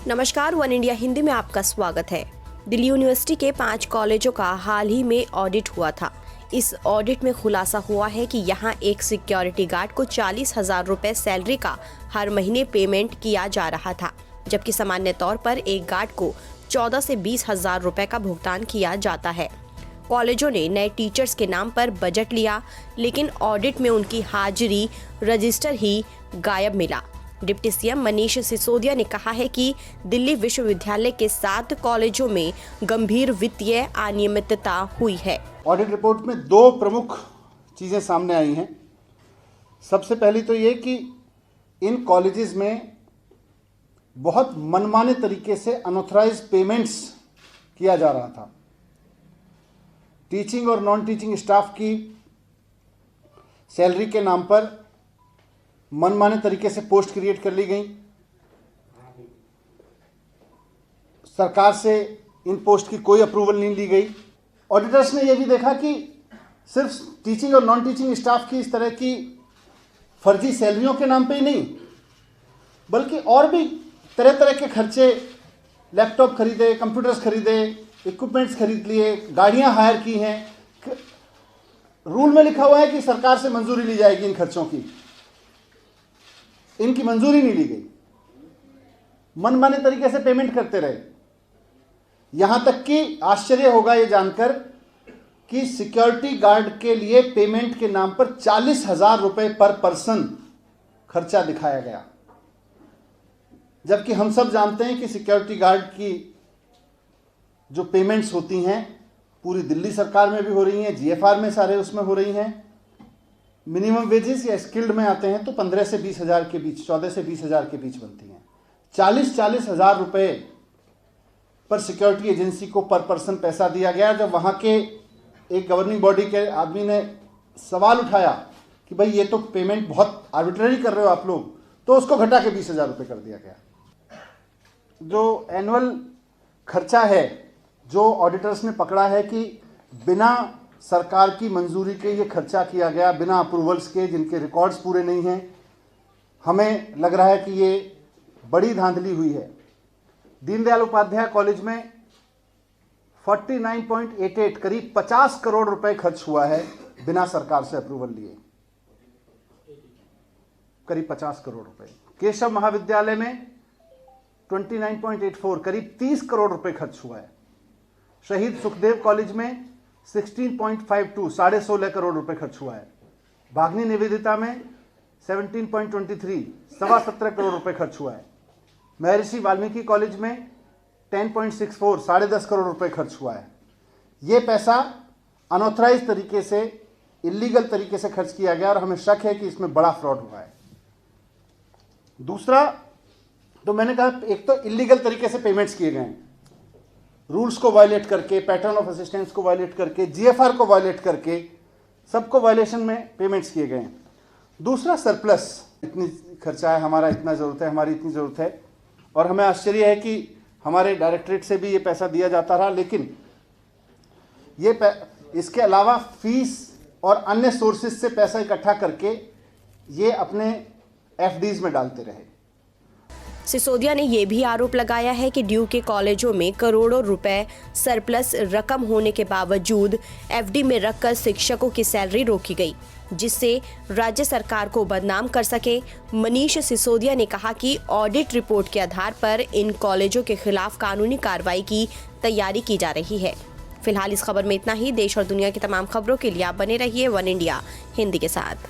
नमस्कार, one India Hindi में आपका स्वागत है। दिल्ली यूनिवर्सिटी के 5 कॉलेजों का हाल ही में ऑडिट हुआ था। इस ऑडिट में खुलासा हुआ है कि यहां एक सिक्योरिटी गार्ड को 40,000 रुपए सैलरी का हर महीने पेमेंट किया जा रहा था, जबकि सामान्य तौर पर एक गार्ड को 14 से 20,000 रुपए का भुगतान किया जाता है। कॉलेजों ने नए टीचर्स के नाम पर बजट लिया, लेकिन ऑडिट में उनकी हाजिरी रजिस्टर ही गायब मिला। डिप्टी सीएम मनीष सिसोदिया ने कहा है कि दिल्ली विश्वविद्यालय के 7 कॉलेजों में गंभीर वित्तीय अनियमितता हुई है। ऑडिट रिपोर्ट में 2 प्रमुख चीजें सामने आई हैं। सबसे पहली तो ये कि इन कॉलेजेस में बहुत मनमाने तरीके से अनऑथराइज्ड पेमेंट्स किया जा रहा था। टीचिंग और नॉन टीचिंग स्टाफ की सैलरी के नाम पर मनमाने तरीके से पोस्ट क्रिएट कर ली गई। सरकार से इन पोस्ट की कोई अप्रूवल नहीं ली गई। ऑडिटर्स ने यह भी देखा कि सिर्फ टीचिंग और नॉन टीचिंग स्टाफ की इस तरह की फर्जी सैलरियों के नाम पे ही नहीं, बल्कि और भी तरह तरह के खर्चे, लैपटॉप खरीदे, कंप्यूटर्स खरीदे, इक्विपमेंट्स खरीद लिए, गाड़ियां हायर की हैं। रूल में लिखा हुआ है कि सरकार से मंजूरी ली जाएगी इन खर्चों की, इनकी मंजूरी नहीं ली गई। मनमाने तरीके से पेमेंट करते रहे। यहां तक कि आश्चर्य होगा यह जानकर कि सिक्योरिटी गार्ड के लिए पेमेंट के नाम पर 40,000 रुपए पर पर्सन खर्चा दिखाया गया, जबकि हम सब जानते हैं कि सिक्योरिटी गार्ड की जो पेमेंट्स होती हैं पूरी दिल्ली सरकार में भी हो रही हैं, जीएफआर में सारे उसमें हो रही हैं। मिनिमम वेजेस या स्किल्ड में आते हैं तो 15 से 20,000 के बीच, 14 से 20,000 के बीच बनती हैं। 40,000 रुपए पर सिक्योरिटी एजेंसी को पर पर्सन पैसा दिया गया। जब वहां के एक गवर्निंग बॉडी के आदमी ने सवाल उठाया कि भाई ये तो पेमेंट बहुत आर्बिट्ररी कर रहे हो आप लोग, तो उसको घटा के 20,000 रुपए कर दिया गया। जो एनुअल खर्चा है, जो ऑडिटर्स ने पकड़ा है कि बिना सरकार की मंजूरी के ये खर्चा किया गया, बिना अप्रूवल्स के, जिनके रिकॉर्ड्स पूरे नहीं हैं, हमें लग रहा है कि ये बड़ी धांधली हुई है। दीनदयाल उपाध्याय कॉलेज में 49.88 करीब 50 करोड़ रुपए खर्च हुआ है बिना सरकार से अप्रूवल लिए, करीब 50 करोड़ रुपए। केशव महाविद्यालय में 29.84 करीब 30 करोड़ रुपए खर्च हुआ है। शहीद सुखदेव कॉलेज में 16.52 16.5 करोड़ रुपए खर्च हुआ है। भागनी निवेदिता में 17.23 17.25 करोड़ रुपए खर्च हुआ है। महर्षि वाल्मीकि कॉलेज में 10.64 10.5 करोड़ रुपए खर्च हुआ है। ये पैसा अनऑथराइज तरीके से, इलीगल तरीके से खर्च किया गया और हमें शक है कि इसमें बड़ा फ्रॉड हुआ है। दूसरा तो मैंने कहा, एक तो इलीगल तरीके से पेमेंट्स किए गए हैं, रूल्स को वायलेट करके, पैटर्न ऑफ असिस्टेंस को वायलेट करके, जीएफआर को वायलेट करके, सबको वायलेशन में पेमेंट्स किए गए हैं। दूसरा सरप्लस, इतनी खर्चा है, हमारा इतना ज़रूरत है, हमारी इतनी ज़रूरत है, और हमें आश्चर्य है कि हमारे डायरेक्टरेट से भी ये पैसा दिया जाता रहा, लेकिन ये इसके अलावा फीस और अन्य सोर्सेज से पैसा इकट्ठा करके ये अपने एफडीज में डालते रहे। सिसोदिया ने यह भी आरोप लगाया है कि ड्यू के कॉलेजों में करोड़ों रुपए सरप्लस रकम होने के बावजूद एफडी में रखकर शिक्षकों की सैलरी रोकी गई, जिससे राज्य सरकार को बदनाम कर सके। मनीष सिसोदिया ने कहा कि ऑडिट रिपोर्ट के आधार पर इन कॉलेजों के खिलाफ कानूनी कार्रवाई की तैयारी की जा रही है। फिलहाल इस खबर में इतना ही। देश और दुनिया की तमाम खबरों के लिए आप बने रहिए वन इंडिया हिंदी के साथ।